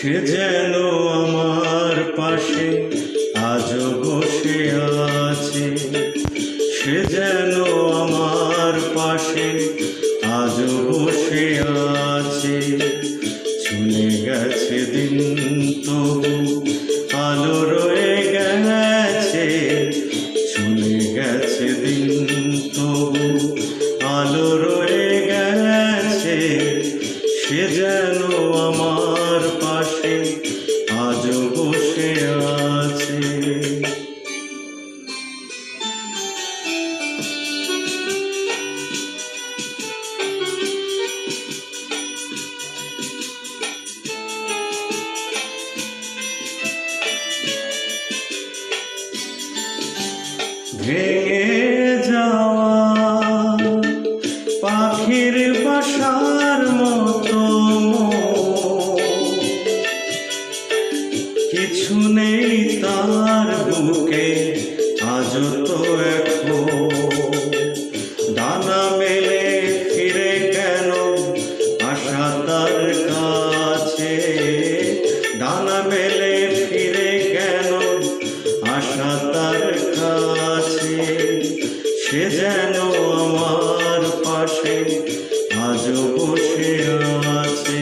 সে যেন আমার পাশে আজও বসে আছে, সে যেন আমার পাশে আজও বসে আছে। চলে গেছে দিন তবু আলো রয়ে গেছে, চলে গেছে দিন তবু আলো রয়ে গেছে। সে যেন আমার পাশে আজও বসে আছে। ভেঙে যাওয়া পাখির বাসার মতো কিছু নেই তার বুকে আজও তো এখন। ডানা মেলে ফিরে কেন আশা তার কাছে, ডানা মেলে ফিরে কেন আশা তার কাছে। সে যেন আমার পাশে আজও বসে আছে।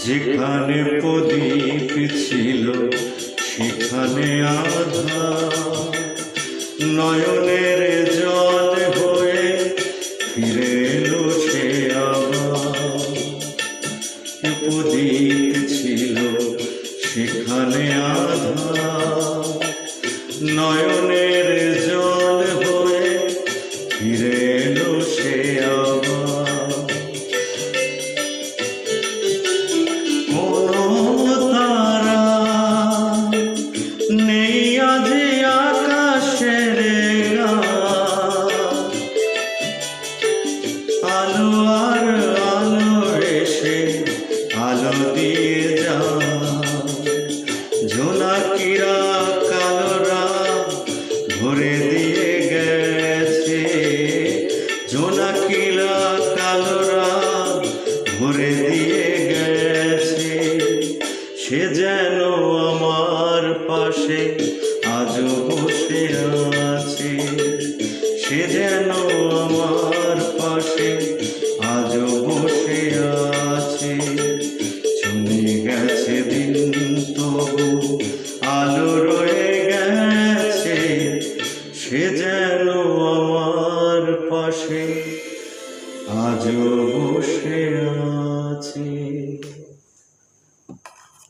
যেখানে প্রদীপ ছিল সেখানে আধার, নয়নের জল হয়ে ফিরে এলো সে আবার। প্রদীপ ছিল সেখানে আধার, নয়নের জল হয়ে ফিরে এলো সে আবার। নেই আজ আকাশের আলো আর আলো এসে আলো দিয়ে যা। জোনাকিরা কালোরা ভরে দিয়ে গেছে, জোনাকিরা কালোরা ভরে দিয়ে গেছে। সে যেন আমার পাশে আজও বসে আছে, সে যেন আমার পাশে আজও বসে আছে। চলে গেছে দিন তবু আলো রয়ে গেছে, সে যেন আমার পাশে আজও বসে আছে।